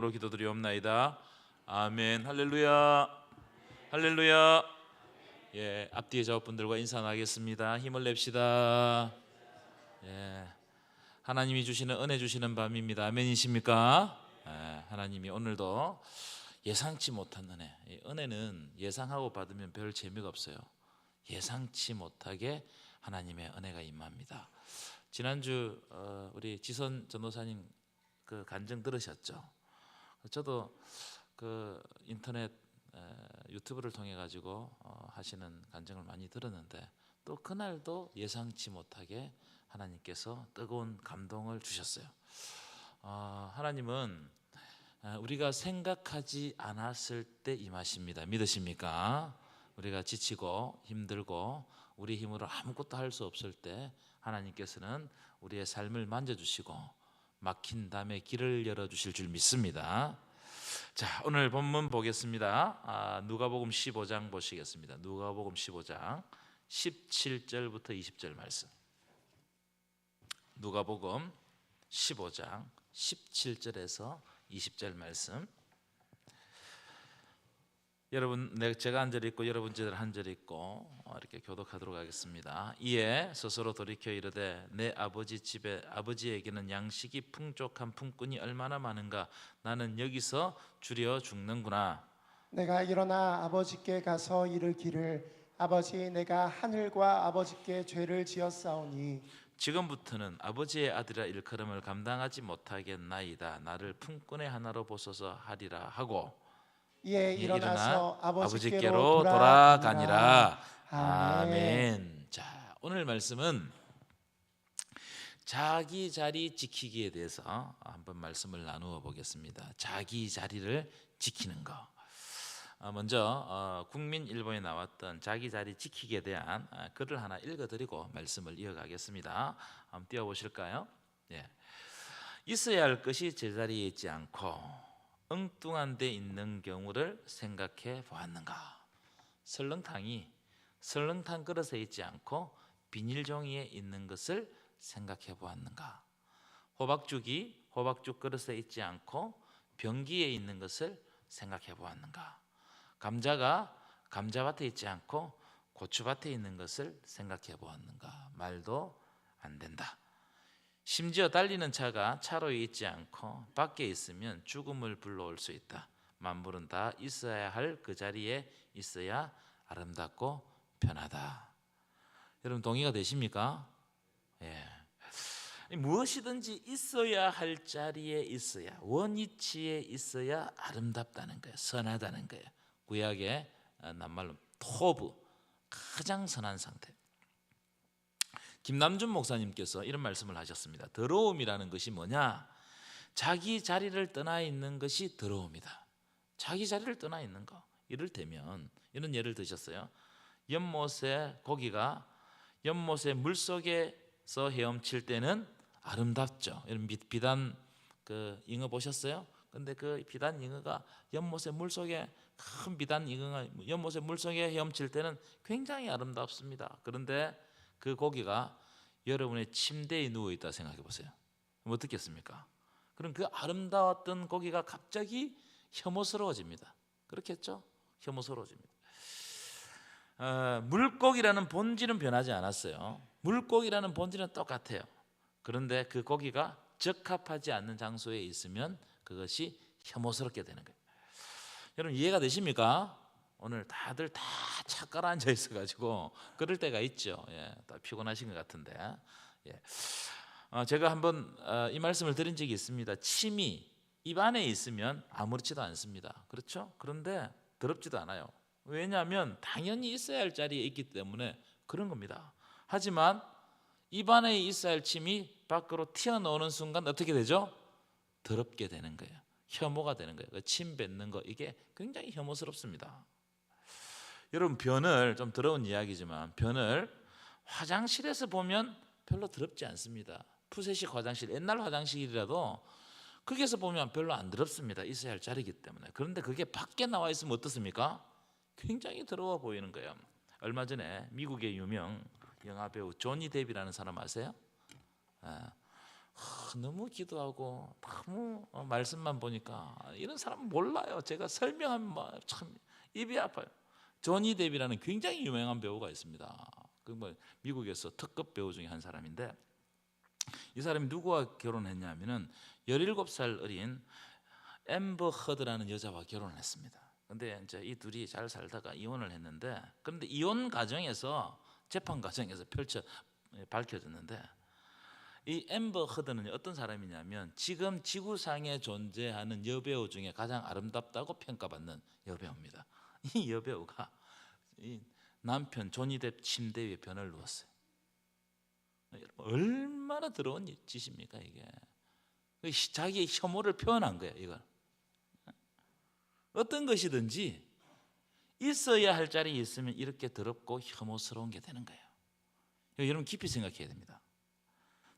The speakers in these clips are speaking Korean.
로 기도드리옵나이다. 아멘. 할렐루야. 할렐루야. 예, 앞뒤에 저분들과 인사 나겠습니다. 힘을 냅시다. 예, 하나님이 주시는 은혜 주시는 밤입니다. 아멘이십니까? 예, 하나님이 오늘도 예상치 못한 은혜. 이 은혜는 예상하고 받으면 별 재미가 없어요. 예상치 못하게 하나님의 은혜가 임합니다. 지난주 우리 지선 전도사님 그 간증 들으셨죠? 저도 그 인터넷 유튜브를 통해 가지고 하시는 간증을 많이 들었는데 또 그날도 예상치 못하게 하나님께서 뜨거운 감동을 주셨어요. 하나님은 우리가 생각하지 않았을 때 임하십니다. 믿으십니까? 우리가 지치고 힘들고 우리 힘으로 아무것도 할 수 없을 때 하나님께서는 우리의 삶을 만져주시고 막힌 담에 길을 열어주실 줄 믿습니다. 자, 오늘 본문 보겠습니다. 누가복음 15장 보시겠습니다. 누가복음 15장 17절부터 20절 말씀. 누가복음 15장 17절에서 20절 말씀. 여러분, 제가 한 절 읽고 여러분들 한 절 읽고 이렇게 교독하도록 하겠습니다. 이에 스스로 돌이켜 이르되 내 아버지 집에 아버지에게는 양식이 풍족한 품꾼이 얼마나 많은가. 나는 여기서 줄여 죽는구나. 내가 일어나 아버지께 가서 이르기를 아버지, 내가 하늘과 아버지께 죄를 지었사오니 지금부터는 아버지의 아들이라 일컬음을 감당하지 못하겠나이다. 나를 품꾼의 하나로 보소서 하리라 하고 이에 일어나서 아버지께로 아버지께로 돌아가니라. 아멘. 아멘. 자, 오늘 말씀은 자기 자리 지키기에 대해서 한번 말씀을 나누어 보겠습니다. 자기 자리를 지키는 거. 먼저 국민일보에 나왔던 자기 자리 지키기에 대한 글을 하나 읽어드리고 말씀을 이어가겠습니다. 한번 띄워보실까요? 예. 있어야 할 것이 제자리에 있지 않고 엉뚱한 데 있는 경우를 생각해 보았는가. 설렁탕 그릇에 있지 않고 비닐 종이에 있는 것을 생각해 보았는가. 호박죽이 호박죽 그릇에 있지 않고 병기에 있는 것을 생각해 보았는가. 감자가 감자밭에 있지 않고 고추밭에 있는 것을 생각해 보았는가. 말도 안 된다. 심지어 달리는 차가 차로에 있지 않고 밖에 있으면 죽음을 불러올 수 있다. 만물은 다 있어야 할 그 자리에 있어야 아름답고 편하다. 여러분 동의가 되십니까? 예. 무엇이든지 있어야 할 자리에 있어야, 원위치에 있어야 아름답다는 거예요. 선하다는 거예요. 구약의 낱말로 토브, 가장 선한 상태. 김남준 목사님께서 이런 말씀을 하셨습니다. 더러움이라는 것이 뭐냐? 자기 자리를 떠나 있는 것이 더러움이다. 자기 자리를 떠나 있는 거. 이를테면 이런 예를 드셨어요. 고기가 연못의 물속에서 헤엄칠 때는 아름답죠. 이런 비단 그 잉어 보셨어요? 근데 그 비단 잉어가 연못의 물속에 큰 비단 잉어가 연못의 물속에 헤엄칠 때는 굉장히 아름답습니다. 그런데 그 고기가 여러분의 침대에 누워 있다 생각해 보세요. 그럼 어떻겠습니까? 그럼 그 아름다웠던 고기가 갑자기 혐오스러워집니다. 그렇겠죠? 혐오스러워집니다. 물고기라는 본질은 변하지 않았어요. 물고기라는 본질은 똑같아요. 그런데 그 고기가 적합하지 않는 장소에 있으면 그것이 혐오스럽게 되는 거예요. 여러분 이해가 되십니까? 오늘 다들 다 차 깔아앉아 있어가지고 그럴 때가 있죠. 예, 다 피곤하신 것 같은데. 예. 제가 한번 이 말씀을 드린 적이 있습니다. 침이 입 안에 있으면 아무렇지도 않습니다. 그렇죠? 그런데 더럽지도 않아요. 왜냐하면 당연히 있어야 할 자리에 있기 때문에 그런 겁니다. 하지만 입 안에 있어야 할 침이 밖으로 튀어나오는 순간 어떻게 되죠? 더럽게 되는 거예요. 혐오가 되는 거예요. 침 뱉는 거 이게 굉장히 혐오스럽습니다. 여러분 변을 좀 더러운 이야기지만 변을 화장실에서 보면 별로 더럽지 않습니다. 푸세식 화장실, 옛날 화장실이라도 거기에서 보면 별로 안 더럽습니다. 있어야 할 자리이기 때문에. 그런데 그게 밖에 나와 있으면 어떻습니까? 굉장히 더러워 보이는 거예요. 얼마 전에 미국의 유명 영화 배우 조니 뎁이라는 사람 아세요? 너무 기도하고 너무 말씀만 보니까 이런 사람 몰라요. 제가 설명하면 참 입이 아파요. 조니 뎁이라는 굉장히 유명한 배우가 있습니다. 그 뭐 미국에서 특급 배우 중에 한 사람인데, 이 사람이 누구와 결혼했냐면은 17살 어린 앰버 허드라는 여자와 결혼을 했습니다. 근데 이제 이 둘이 잘 살다가 이혼을 했는데, 그런데 이혼 과정에서, 재판 과정에서 밝혀졌는데, 이 앰버 허드는 어떤 사람이냐면 지금 지구상에 존재하는 여배우 중에 가장 아름답다고 평가받는 여배우입니다. 이 여배우가 이 남편 조니 뎁 침대 위에 변을 누웠어요. 얼마나 더러운 짓입니까 이게? 자기의 혐오를 표현한 거예요. 이걸 어떤 것이든지 있어야 할 자리에 있으면 이렇게 더럽고 혐오스러운 게 되는 거예요. 여러분 깊이 생각해야 됩니다.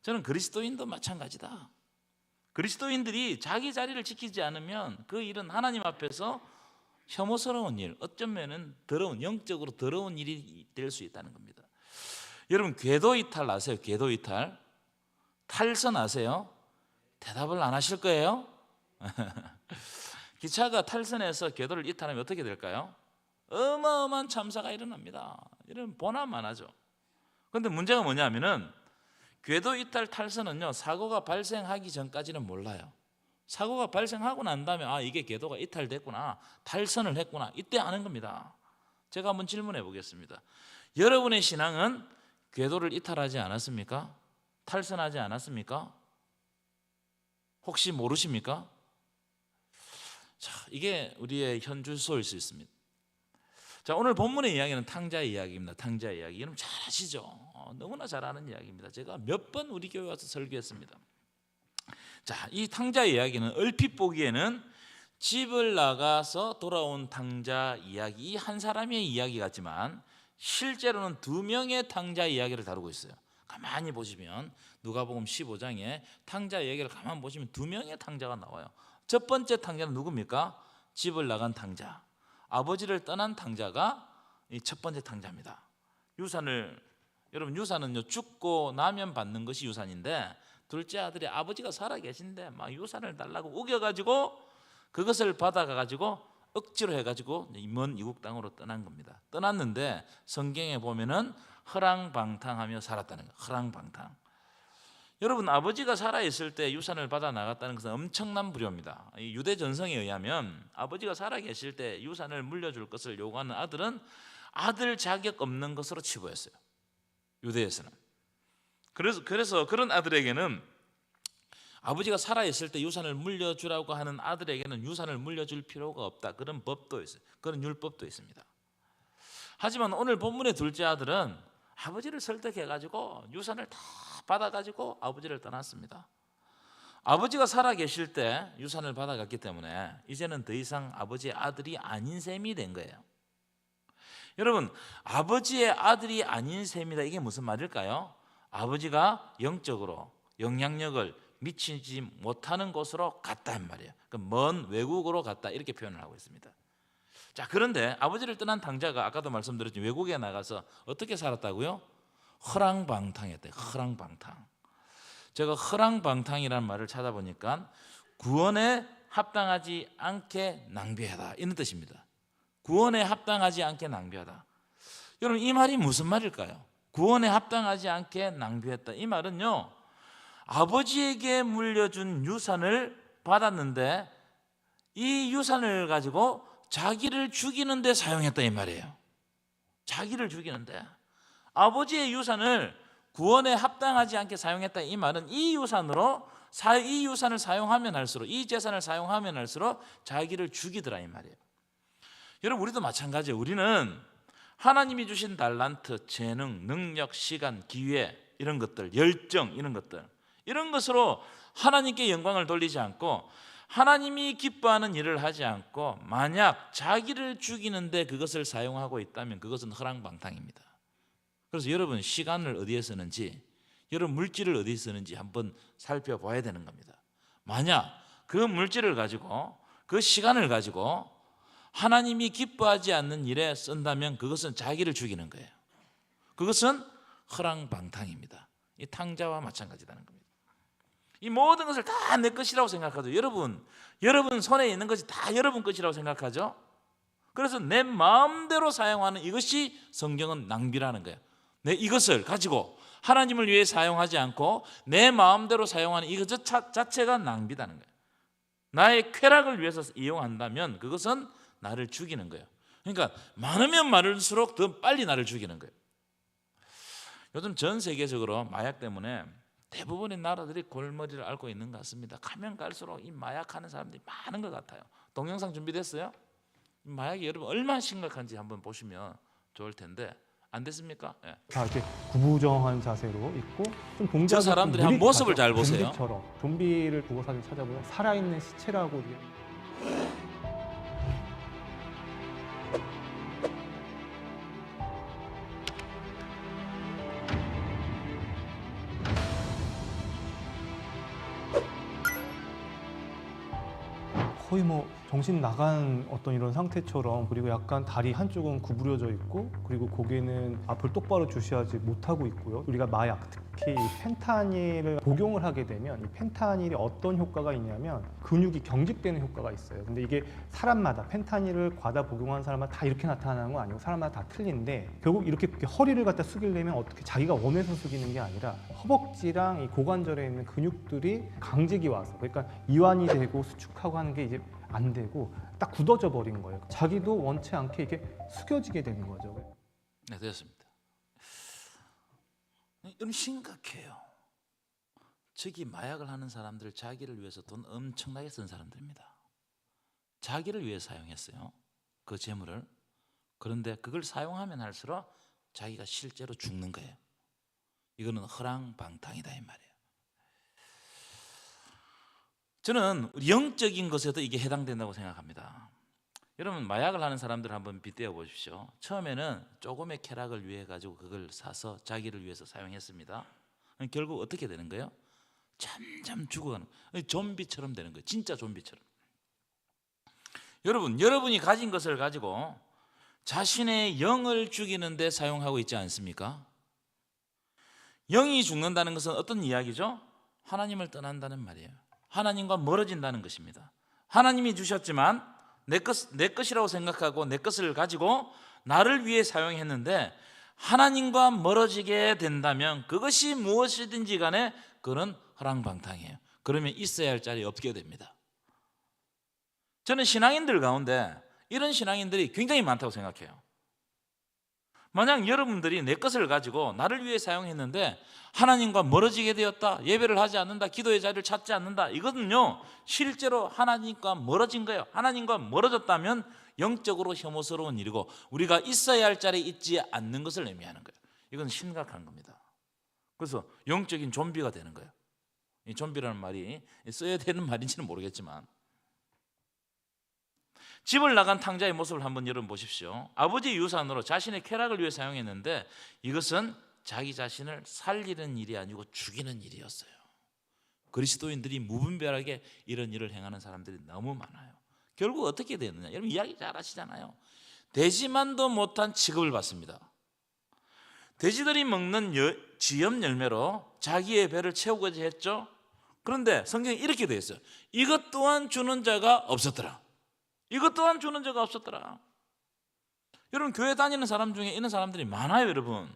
저는 그리스도인도 마찬가지다. 그리스도인들이 자기 자리를 지키지 않으면 그 일은 하나님 앞에서 혐오스러운 일, 어쩌면은 더러운, 영적으로 더러운 일이 될 수 있다는 겁니다. 여러분 궤도 이탈 아세요? 궤도 이탈, 탈선 아세요? 대답을 안 하실 거예요. 기차가 탈선해서 궤도를 이탈하면 어떻게 될까요? 어마어마한 참사가 일어납니다. 이런 보나만 하죠. 그런데 문제가 뭐냐면은 궤도 이탈 탈선은요, 사고가 발생하기 전까지는 몰라요. 사고가 발생하고 난 다음에 이게 궤도가 이탈됐구나, 탈선을 했구나, 이때 아는 겁니다. 제가 한번 질문해 보겠습니다. 여러분의 신앙은 궤도를 이탈하지 않았습니까? 탈선하지 않았습니까? 혹시 모르십니까? 자, 이게 우리의 현주소일 수 있습니다. 자, 오늘 본문의 이야기는 탕자의 이야기입니다. 탕자의 이야기. 여러분 잘 아시죠? 너무나 잘 아는 이야기입니다. 제가 몇 번 우리 교회 와서 설교했습니다. 자, 이 탕자의 이야기는 얼핏 보기에는 집을 나가서 돌아온 탕자 이야기, 한 사람의 이야기 같지만 실제로는 두 명의 탕자 이야기를 다루고 있어요. 가만히 보시면 누가복음 15장에 탕자 이야기를 가만히 보시면 두 명의 탕자가 나와요. 첫 번째 탕자는 누굽니까? 집을 나간 탕자, 아버지를 떠난 탕자가 이 첫 번째 탕자입니다. 여러분 유산은요, 죽고 나면 받는 것이 유산인데, 둘째 아들이 아버지가 살아 계신데 막 유산을 달라고 우겨가지고 그것을 받아가지고 억지로 해가지고 먼 이국 땅으로 떠난 겁니다. 떠났는데 성경에 보면은 허랑방탕하며 살았다는 거예요. 허랑방탕. 여러분 아버지가 살아있을 때 유산을 받아 나갔다는 것은 엄청난 불효입니다. 유대 전성에 의하면 아버지가 살아계실 때 유산을 물려줄 것을 요구하는 아들은 아들 자격 없는 것으로 치부했어요. 유대에서는. 그래서 그런 아들에게는, 아버지가 살아있을 때 유산을 물려주라고 하는 아들에게는 유산을 물려줄 필요가 없다, 그런 법도 있어요. 그런 율법도 있습니다. 하지만 오늘 본문의 둘째 아들은 아버지를 설득해가지고 유산을 다 받아가지고 아버지를 떠났습니다. 아버지가 살아계실 때 유산을 받아갔기 때문에 이제는 더 이상 아버지의 아들이 아닌 셈이 된 거예요. 여러분, 아버지의 아들이 아닌 셈이다, 이게 무슨 말일까요? 아버지가 영적으로 영향력을 미치지 못하는 곳으로 갔다는 말이에요. 먼 외국으로 갔다, 이렇게 표현을 하고 있습니다. 자, 그런데 아버지를 떠난 탕자가 아까도 말씀드렸지만 외국에 나가서 어떻게 살았다고요? 허랑방탕했대요. 허랑방탕. 제가 허랑방탕이라는 말을 찾아보니까 구원에 합당하지 않게 낭비하다, 이런 뜻입니다. 구원에 합당하지 않게 낭비하다. 여러분 이 말이 무슨 말일까요? 구원에 합당하지 않게 낭비했다. 이 말은요, 아버지에게 물려준 유산을 받았는데 이 유산을 가지고 자기를 죽이는 데 사용했다, 이 말이에요. 자기를 죽이는데 아버지의 유산을 구원에 합당하지 않게 사용했다, 이 말은 이 유산을 사용하면 할수록, 이 재산을 사용하면 할수록 자기를 죽이더라, 이 말이에요. 여러분 우리도 마찬가지예요. 우리는 하나님이 주신 달란트, 재능, 능력, 시간, 기회, 이런 것들, 열정, 이런 것으로 하나님께 영광을 돌리지 않고 하나님이 기뻐하는 일을 하지 않고 만약 자기를 죽이는데 그것을 사용하고 있다면 그것은 허랑방탕입니다. 그래서 여러분 시간을 어디에 쓰는지, 여러분 물질을 어디에 쓰는지 한번 살펴봐야 되는 겁니다. 만약 그 물질을 가지고, 그 시간을 가지고 하나님이 기뻐하지 않는 일에 쓴다면 그것은 자기를 죽이는 거예요. 그것은 허랑방탕입니다. 이 탕자와 마찬가지라는 겁니다. 이 모든 것을 다 내 것이라고 생각하죠. 여러분 손에 있는 것이 다 여러분 것이라고 생각하죠. 그래서 내 마음대로 사용하는 이것이 성경은 낭비라는 거예요. 내 이것을 가지고 하나님을 위해 사용하지 않고 내 마음대로 사용하는 이것 자체가 낭비다는 거예요. 나의 쾌락을 위해서 이용한다면 그것은 나를 죽이는 거예요. 그러니까 많으면 많을수록 더 빨리 나를 죽이는 거예요. 요즘 전 세계적으로 마약 때문에 대부분의 나라들이 골머리를 앓고 있는 것 같습니다. 가면 갈수록 이 마약하는 사람들이 많은 것 같아요. 동영상 준비됐어요? 마약이 여러분 얼마나 심각한지 한번 보시면 좋을 텐데 안 됐습니까? 예. 다 이렇게 구부정한 자세로 있고 좀 동작. 저 사람들이 한 모습을 잘 보세요. 좀비처럼 좀비를 보고 사진 찾아보면 살아있는 시체라고 이게. 거의 뭐 정신 나간 어떤 이런 상태처럼, 그리고 약간 다리 한쪽은 구부려져 있고, 그리고 고개는 앞을 똑바로 주시하지 못하고 있고요. 우리가 마약, 특히 이 펜타닐을 복용을 하게 되면 이 펜타닐이 어떤 효과가 있냐면 근육이 경직되는 효과가 있어요. 근데 이게 사람마다 펜타닐을 과다 복용한 사람마다 다 이렇게 나타나는 건 아니고 사람마다 다 틀린데, 결국 이렇게 허리를 갖다 숙이려면 어떻게 자기가 원해서 숙이는 게 아니라 허벅지랑 이 고관절에 있는 근육들이 강직이 와서, 그러니까 이완이 되고 수축하고 하는 게 이제 안 되고 딱 굳어져 버린 거예요. 자기도 원치 않게 이렇게 숙여지게 되는 거죠. 네, 되었습니다. 여러분 심각해요. 저기 마약을 하는 사람들 자기를 위해서 돈 엄청나게 쓴 사람들입니다. 자기를 위해 사용했어요. 그 재물을. 그런데 그걸 사용하면 할수록 자기가 실제로 죽는 거예요. 이거는 허랑방탕이다 이 말이에요. 저는 영적인 것에도 이게 해당된다고 생각합니다. 여러분 마약을 하는 사람들 한번 빗대어 보십시오. 처음에는 조금의 쾌락을 위해 가지고 그걸 사서 자기를 위해서 사용했습니다. 결국 어떻게 되는 거예요? 점점 죽어가는 거예요. 좀비처럼 되는 거예요. 진짜 좀비처럼. 여러분이 가진 것을 가지고 자신의 영을 죽이는 데 사용하고 있지 않습니까? 영이 죽는다는 것은 어떤 이야기죠? 하나님을 떠난다는 말이에요. 하나님과 멀어진다는 것입니다. 하나님이 주셨지만 내 것이라고 생각하고 내 것을 가지고 나를 위해 사용했는데 하나님과 멀어지게 된다면 그것이 무엇이든지 간에 그건 허랑방탕이에요. 그러면 있어야 할 자리 없게 됩니다. 저는 신앙인들 가운데 이런 신앙인들이 굉장히 많다고 생각해요. 만약 여러분들이 내 것을 가지고 나를 위해 사용했는데 하나님과 멀어지게 되었다, 예배를 하지 않는다, 기도의 자리를 찾지 않는다, 이거는요 실제로 하나님과 멀어진 거예요. 하나님과 멀어졌다면 영적으로 혐오스러운 일이고 우리가 있어야 할 자리에 있지 않는 것을 의미하는 거예요. 이건 심각한 겁니다. 그래서 영적인 좀비가 되는 거예요. 이 좀비라는 말이 써야 되는 말인지는 모르겠지만, 집을 나간 탕자의 모습을 한번 여러분 보십시오. 아버지의 유산으로 자신의 쾌락을 위해 사용했는데 이것은 자기 자신을 살리는 일이 아니고 죽이는 일이었어요. 그리스도인들이 무분별하게 이런 일을 행하는 사람들이 너무 많아요. 결국 어떻게 되느냐, 여러분 이야기 잘 아시잖아요. 되지만도 못한 취급을 받습니다. 돼지들이 먹는 쥐염 열매로 자기의 배를 채우고자 했죠. 그런데 성경에 이렇게 되어 있어요. 이것 또한 주는 자가 없었더라. 이것 또한 주는 자가 없었더라. 여러분 교회 다니는 사람 중에 이런 사람들이 많아요. 여러분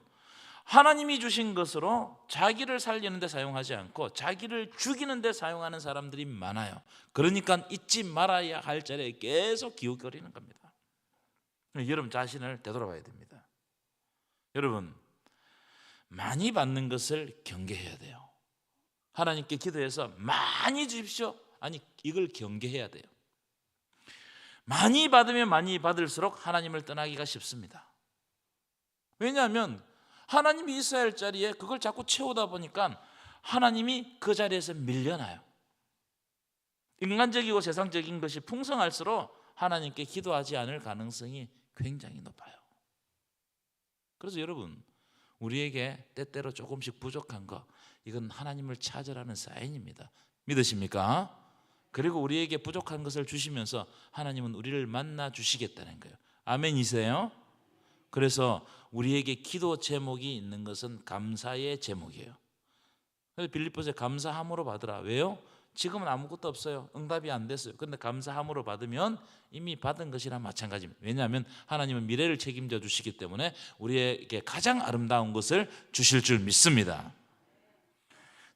하나님이 주신 것으로 자기를 살리는 데 사용하지 않고 자기를 죽이는 데 사용하는 사람들이 많아요. 그러니까 잊지 말아야 할 자리에 계속 기웃거리는 겁니다. 여러분 자신을 되돌아봐야 됩니다. 여러분 많이 받는 것을 경계해야 돼요. 하나님께 기도해서 많이 주십시오. 아니 이걸 경계해야 돼요. 많이 받으면 많이 받을수록 하나님을 떠나기가 쉽습니다. 왜냐하면 하나님이 있어야 할 자리에 그걸 자꾸 채우다 보니까 하나님이 그 자리에서 밀려나요. 인간적이고 세상적인 것이 풍성할수록 하나님께 기도하지 않을 가능성이 굉장히 높아요. 그래서 여러분 우리에게 때때로 조금씩 부족한 거, 이건 하나님을 찾으라는 사인입니다. 믿으십니까? 그리고 우리에게 부족한 것을 주시면서 하나님은 우리를 만나 주시겠다는 거예요. 아멘이세요? 그래서 우리에게 기도 제목이 있는 것은 감사의 제목이에요. 그래서 빌립보서에 감사함으로 받으라. 왜요? 지금은 아무것도 없어요. 응답이 안 됐어요. 그런데 감사함으로 받으면 이미 받은 것이랑 마찬가지입니다. 왜냐하면 하나님은 미래를 책임져 주시기 때문에 우리에게 가장 아름다운 것을 주실 줄 믿습니다.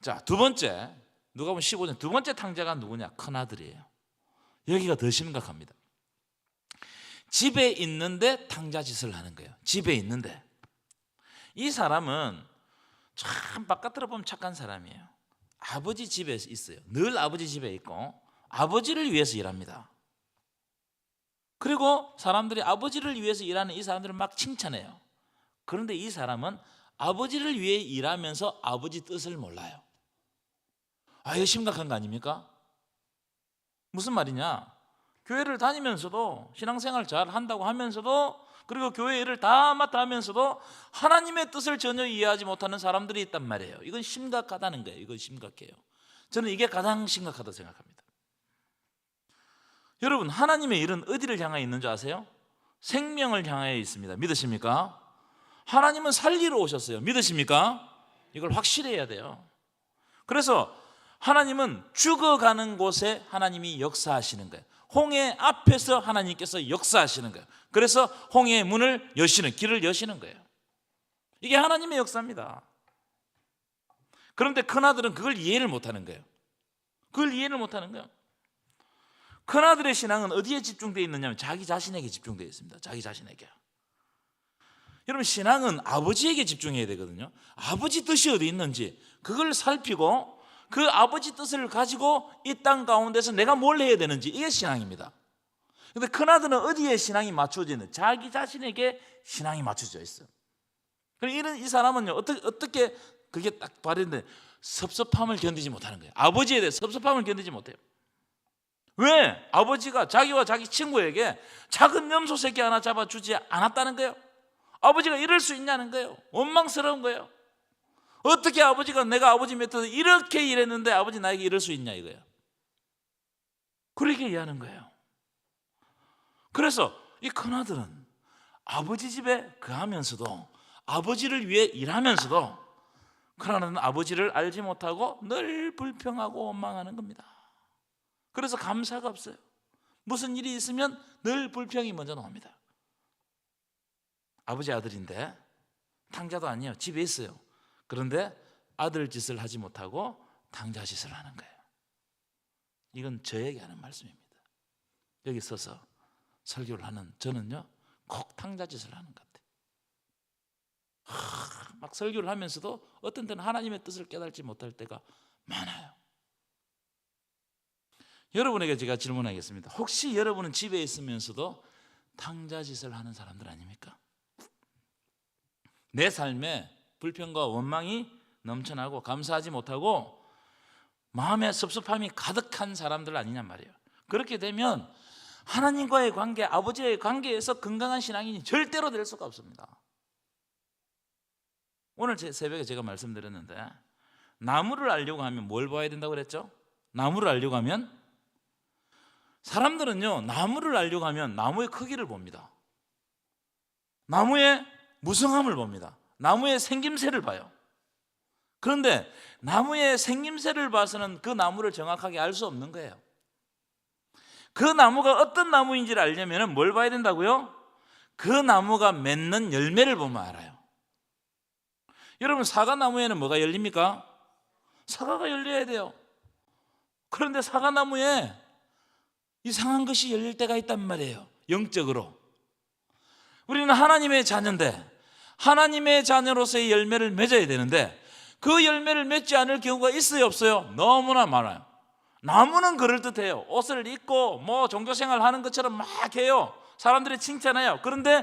자, 두 번째, 누가 보면 15년 두 번째 탕자가 누구냐? 큰아들이에요. 여기가 더 심각합니다. 집에 있는데 탕자 짓을 하는 거예요. 집에 있는데. 이 사람은 참 바깥으로 보면 착한 사람이에요. 아버지 집에 있어요. 늘 아버지 집에 있고 아버지를 위해서 일합니다. 그리고 사람들이 아버지를 위해서 일하는 이 사람들을 막 칭찬해요. 그런데 이 사람은 아버지를 위해 일하면서 아버지 뜻을 몰라요. 이거 심각한 거 아닙니까? 무슨 말이냐? 교회를 다니면서도 신앙생활 잘 한다고 하면서도 그리고 교회 일을 다 맡아 하면서도 하나님의 뜻을 전혀 이해하지 못하는 사람들이 있단 말이에요. 이건 심각하다는 거예요. 이건 심각해요. 저는 이게 가장 심각하다고 생각합니다. 여러분, 하나님의 일은 어디를 향해 있는 줄 아세요? 생명을 향해 있습니다. 믿으십니까? 하나님은 살리러 오셨어요. 믿으십니까? 이걸 확실히 해야 돼요. 그래서 하나님은 죽어가는 곳에 하나님이 역사하시는 거예요. 홍해 앞에서 하나님께서 역사하시는 거예요. 그래서 홍해의 문을 여시는, 길을 여시는 거예요. 이게 하나님의 역사입니다. 그런데 큰아들은 그걸 이해를 못하는 거예요. 그걸 이해를 못하는 거예요. 큰아들의 신앙은 어디에 집중되어 있느냐면 자기 자신에게 집중되어 있습니다. 자기 자신에게. 여러분, 신앙은 아버지에게 집중해야 되거든요. 아버지 뜻이 어디 있는지 그걸 살피고 그 아버지 뜻을 가지고 이 땅 가운데서 내가 뭘 해야 되는지, 이게 신앙입니다. 그런데 큰아들은 어디에 신앙이 맞춰져 있는? 자기 자신에게 신앙이 맞춰져 있어요. 그럼 이 사람은요, 어떻게 그게 딱 발현돼? 섭섭함을 견디지 못하는 거예요. 아버지에 대해 섭섭함을 견디지 못해요. 왜? 아버지가 자기와 자기 친구에게 작은 염소 새끼 하나 잡아주지 않았다는 거예요. 아버지가 이럴 수 있냐는 거예요. 원망스러운 거예요. 어떻게 아버지가 내가 아버지 밑에서 이렇게 일했는데 아버지 나에게 이럴 수 있냐 이거예요. 그렇게 이해하는 거예요. 그래서 이 큰아들은 아버지 집에 거하면서도 아버지를 위해 일하면서도 큰아들은 아버지를 알지 못하고 늘 불평하고 원망하는 겁니다. 그래서 감사가 없어요. 무슨 일이 있으면 늘 불평이 먼저 나옵니다. 아버지 아들인데 탕자도 아니에요. 집에 있어요. 그런데 아들 짓을 하지 못하고 탕자 짓을 하는 거예요. 이건 저에게 하는 말씀입니다. 여기 서서 설교를 하는 저는요, 꼭 탕자 짓을 하는 것 같아요. 막 설교를 하면서도 어떤 때는 하나님의 뜻을 깨달지 못할 때가 많아요. 여러분에게 제가 질문하겠습니다. 혹시 여러분은 집에 있으면서도 탕자 짓을 하는 사람들 아닙니까? 내 삶에 불평과 원망이 넘쳐나고 감사하지 못하고 마음에 섭섭함이 가득한 사람들 아니냔 말이에요. 그렇게 되면 하나님과의 관계, 아버지의 관계에서 건강한 신앙인이 절대로 될 수가 없습니다. 오늘 새벽에 제가 말씀드렸는데 나무를 알려고 하면 뭘 봐야 된다고 그랬죠? 나무를 알려고 하면 사람들은요, 나무를 알려고 하면 나무의 크기를 봅니다. 나무의 무성함을 봅니다. 나무의 생김새를 봐요. 그런데 나무의 생김새를 봐서는 그 나무를 정확하게 알 수 없는 거예요. 그 나무가 어떤 나무인지를 알려면 뭘 봐야 된다고요? 그 나무가 맺는 열매를 보면 알아요. 여러분, 사과나무에는 뭐가 열립니까? 사과가 열려야 돼요. 그런데 사과나무에 이상한 것이 열릴 때가 있단 말이에요. 영적으로. 우리는 하나님의 자녀인데 하나님의 자녀로서의 열매를 맺어야 되는데 그 열매를 맺지 않을 경우가 있어요, 없어요? 너무나 많아요. 나무는 그럴듯해요. 옷을 입고 뭐 종교생활 하는 것처럼 막 해요. 사람들이 칭찬해요. 그런데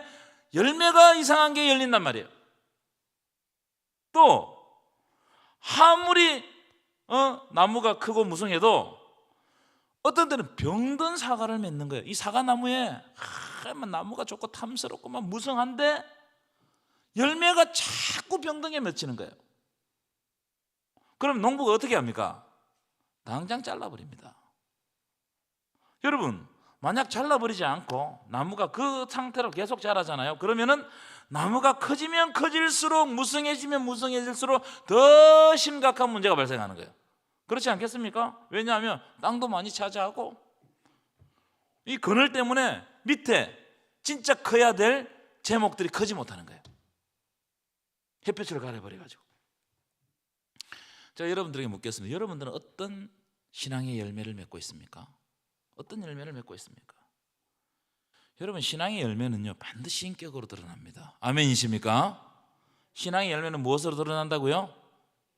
열매가 이상한 게 열린단 말이에요. 또 아무리 나무가 크고 무성해도 어떤 때는 병든 사과를 맺는 거예요. 이 사과나무에 나무가 좋고 탐스럽고 막 무성한데 열매가 자꾸 병등에 맺히는 거예요. 그럼 농부가 어떻게 합니까? 당장 잘라버립니다. 여러분, 만약 잘라버리지 않고 나무가 그 상태로 계속 자라잖아요. 그러면은 나무가 커지면 커질수록 무성해지면 무성해질수록 더 심각한 문제가 발생하는 거예요. 그렇지 않겠습니까? 왜냐하면 땅도 많이 차지하고 이 그늘 때문에 밑에 진짜 커야 될 제목들이 크지 못하는 거예요. 햇볕을 가려버려가지고. 자, 여러분들에게 묻겠습니다. 여러분들은 어떤 신앙의 열매를 맺고 있습니까? 어떤 열매를 맺고 있습니까? 여러분, 신앙의 열매는요 반드시 인격으로 드러납니다. 아멘이십니까? 신앙의 열매는 무엇으로 드러난다고요?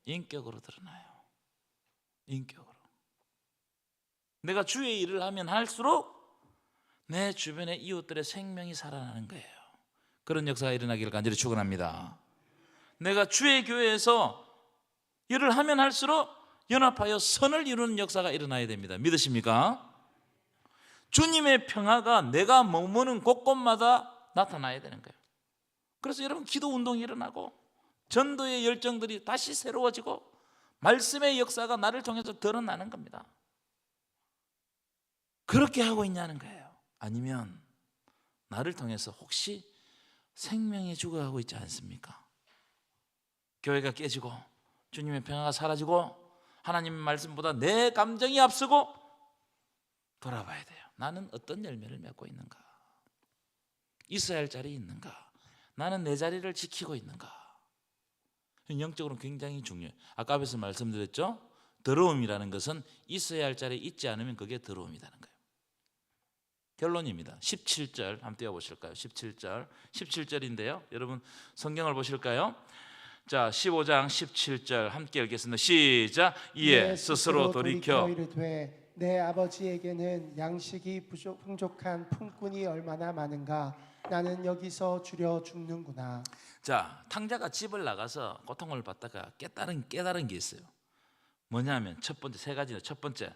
인격으로 드러나요. 인격으로. 내가 주의 일을 하면 할수록 내 주변의 이웃들의 생명이 살아나는 거예요. 그런 역사가 일어나기를 간절히 축원합니다. 내가 주의 교회에서 일을 하면 할수록 연합하여 선을 이루는 역사가 일어나야 됩니다. 믿으십니까? 주님의 평화가 내가 머무는 곳곳마다 나타나야 되는 거예요. 그래서 여러분, 기도 운동이 일어나고 전도의 열정들이 다시 새로워지고 말씀의 역사가 나를 통해서 드러나는 겁니다. 그렇게 하고 있냐는 거예요. 아니면 나를 통해서 혹시 생명이 죽어가고 있지 않습니까? 교회가 깨지고 주님의 평화가 사라지고 하나님의 말씀보다 내 감정이 앞서고 돌아봐야 돼요. 나는 어떤 열매를 맺고 있는가? 있어야 할 자리에 있는가? 나는 내 자리를 지키고 있는가? 영적으로는 굉장히 중요해요. 아까 앞에서 말씀드렸죠? 더러움이라는 것은 있어야 할 자리에 있지 않으면 그게 더러움이라는 거예요. 결론입니다. 17절 한번 띄워보실까요? 17절인데요. 여러분 성경을 보실까요? 자, 15장 17절 함께 읽겠습니다. 시작. 이에 스스로 돌이켜 이르되 내 아버지에게는 양식이 풍족한 품꾼이 얼마나 많은가. 나는 여기서 줄여 죽는구나. 자, 탕자가 집을 나가서 고통을 받다가 깨달은 게 있어요. 뭐냐면 첫 번째, 세 가지는 첫 번째,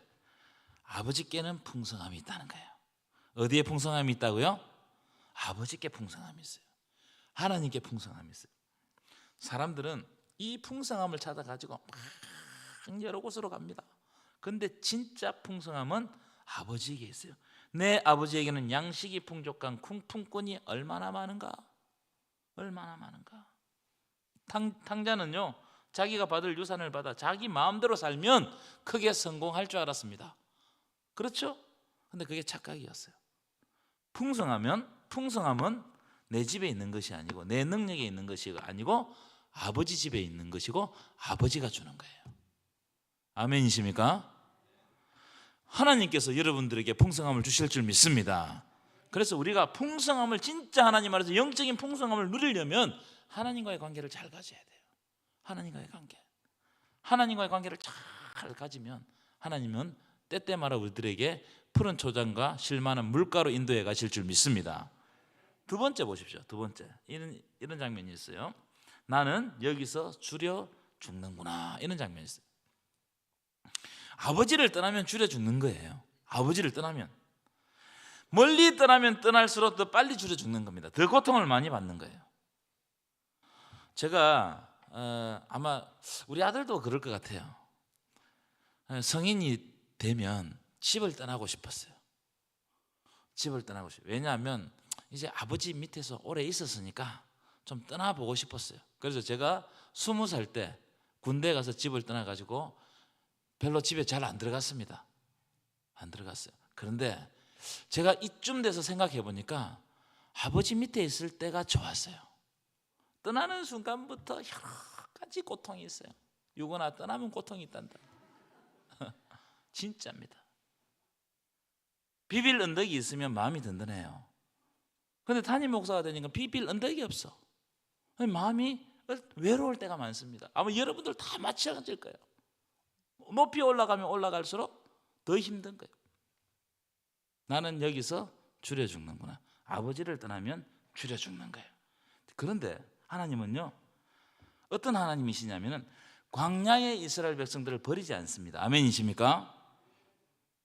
아버지께는 풍성함이 있다는 거예요. 어디에 풍성함이 있다고요? 아버지께 풍성함이 있어요. 하나님께 풍성함이 있어요. 사람들은 이 풍성함을 찾아가지고 막 여러 곳으로 갑니다. 근데 진짜 풍성함은 아버지에게 있어요. 내 아버지에게는 양식이 풍족한 품꾼이 얼마나 많은가? 얼마나 많은가? 탕자는요, 자기가 받을 유산을 받아 자기 마음대로 살면 크게 성공할 줄 알았습니다. 그렇죠? 근데 그게 착각이었어요. 풍성함은 내 집에 있는 것이 아니고 내 능력에 있는 것이 아니고 아버지 집에 있는 것이고 아버지가 주는 거예요. 아멘이십니까? 하나님께서 여러분들에게 풍성함을 주실 줄 믿습니다. 그래서 우리가 풍성함을 진짜 하나님 안에서 영적인 풍성함을 누리려면 하나님과의 관계를 잘 가져야 돼요. 하나님과의 관계를 잘 가지면 하나님은 때때마다 우리들에게 푸른 초장과 실만한 물가로 인도해 가실 줄 믿습니다. 두 번째 보십시오. 두 번째 이런 장면이 있어요. 나는 여기서 줄여 죽는구나. 이런 장면이 있어요. 아버지를 떠나면 줄여 죽는 거예요. 아버지를 떠나면, 멀리 떠나면 떠날수록 더 빨리 줄여 죽는 겁니다. 더 고통을 많이 받는 거예요. 제가 아마 우리 아들도 그럴 것 같아요. 성인이 되면 집을 떠나고 싶었어요. 집을 떠나고 싶어요. 왜냐하면 이제 아버지 밑에서 오래 있었으니까 좀 떠나보고 싶었어요. 그래서 제가 20살 때 군대 가서 집을 떠나가지고 별로 집에 잘 안 들어갔습니다. 안 들어갔어요. 그런데 제가 이쯤 돼서 생각해 보니까 아버지 밑에 있을 때가 좋았어요. 떠나는 순간부터 여러 가지 고통이 있어요. 유고나 떠나면 고통이 있단다. 진짜입니다. 비빌 언덕이 있으면 마음이 든든해요. 근데 담임 목사가 되니까 비빌 언덕이 없어. 마음이 외로울 때가 많습니다. 아마 여러분들 다 마찬가지일 거예요. 높이 올라가면 올라갈수록 더 힘든 거예요. 나는 여기서 줄여 죽는구나. 아버지를 떠나면 줄여 죽는 거예요. 그런데 하나님은요, 어떤 하나님이시냐면은 광야의 이스라엘 백성들을 버리지 않습니다. 아멘이십니까?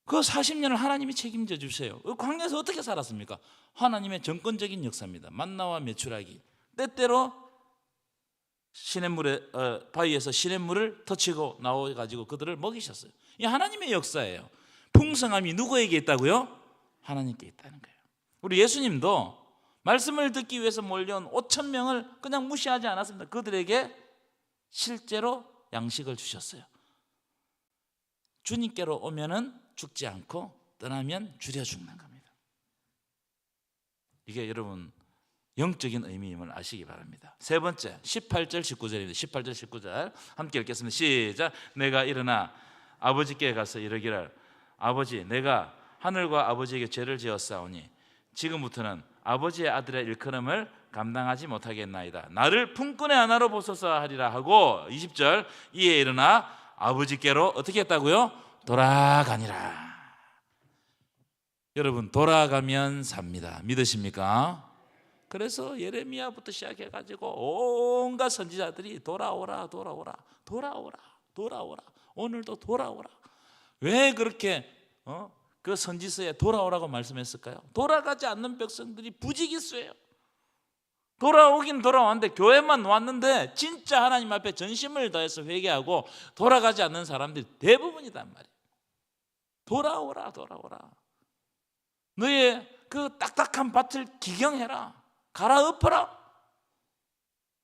그 40년을 하나님이 책임져 주세요. 광야에서 어떻게 살았습니까? 하나님의 정권적인 역사입니다. 만나와 메추라기. 때때로 시냇물에 바위에서 시냇물을 터치고 나와가지고 그들을 먹이셨어요. 이 하나님의 역사예요. 풍성함이 누구에게 있다고요? 하나님께 있다는 거예요. 우리 예수님도 말씀을 듣기 위해서 몰려온 5천 명을 그냥 무시하지 않았습니다. 그들에게 실제로 양식을 주셨어요. 주님께로 오면은 죽지 않고 떠나면 줄여 죽는 겁니다. 이게 여러분 영적인 의미임을 아시기 바랍니다. 세 번째 18절 19절입니다. 18절 19절 함께 읽겠습니다. 시작. 내가 일어나 아버지께 가서 이르기를 아버지 내가 하늘과 아버지에게 죄를 지었사오니 지금부터는 아버지의 아들의 일컬음을 감당하지 못하겠나이다. 나를 품꾼의 하나로 보소서 하리라 하고 20절 이에 일어나 아버지께로 어떻게 했다고요? 돌아가니라. 여러분 돌아가면 삽니다. 믿으십니까? 그래서 예레미야부터 시작해가지고 온갖 선지자들이 돌아오라 돌아오라 돌아오라 돌아오라 오늘도 돌아오라. 왜 그렇게 그 선지서에 돌아오라고 말씀했을까요? 돌아가지 않는 백성들이 부지기수예요. 돌아오긴 돌아왔는데 교회만 왔는데 진짜 하나님 앞에 전심을 다해서 회개하고 돌아가지 않는 사람들이 대부분이단 말이에요. 돌아오라 돌아오라. 너의 그 딱딱한 밭을 기경해라. 갈아엎어라.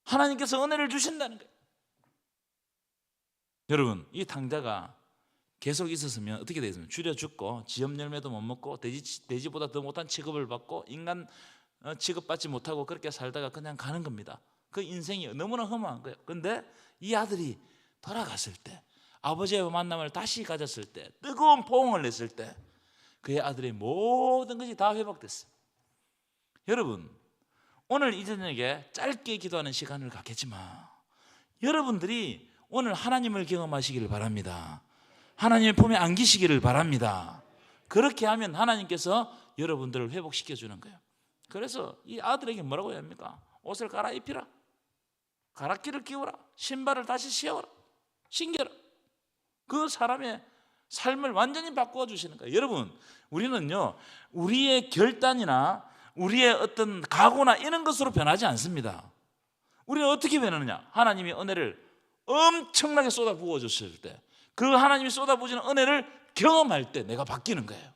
하나님께서 은혜를 주신다는 거예요. 여러분 이 탕자가 계속 있었으면 어떻게 되겠습니까? 줄여 죽고 지엽 열매도 못 먹고 돼지보다 더 못한 취급을 받고 인간 취급받지 못하고 그렇게 살다가 그냥 가는 겁니다. 그 인생이 너무나 허무한 거예요. 그런데 이 아들이 돌아갔을 때 아버지의 만남을 다시 가졌을 때 뜨거운 포옹을 냈을 때 그의 아들의 모든 것이 다 회복됐어요. 여러분 오늘 이 저녁에 짧게 기도하는 시간을 갖겠지만 여러분들이 오늘 하나님을 경험하시기를 바랍니다. 하나님의 품에 안기시기를 바랍니다. 그렇게 하면 하나님께서 여러분들을 회복시켜 주는 거예요. 그래서 이 아들에게 뭐라고 해야 합니까? 옷을 갈아입히라. 가락기를 끼워라. 신발을 다시 씌워라. 신겨라. 그 사람의 삶을 완전히 바꾸어 주시는 거예요. 여러분 우리는요 우리의 결단이나 우리의 어떤 각오나 이런 것으로 변하지 않습니다. 우리는 어떻게 변하느냐? 하나님이 은혜를 엄청나게 쏟아 부어 줬을 때 그 하나님이 쏟아부으시는 은혜를 경험할 때 내가 바뀌는 거예요.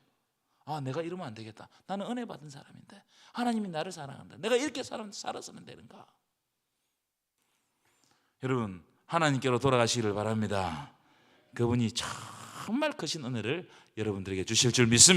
아 내가 이러면 안 되겠다. 나는 은혜 받은 사람인데 하나님이 나를 사랑한다. 내가 이렇게 살아서는 되는가? 여러분 하나님께로 돌아가시기를 바랍니다. 그분이 정말 크신 은혜를 여러분들에게 주실 줄 믿습니다.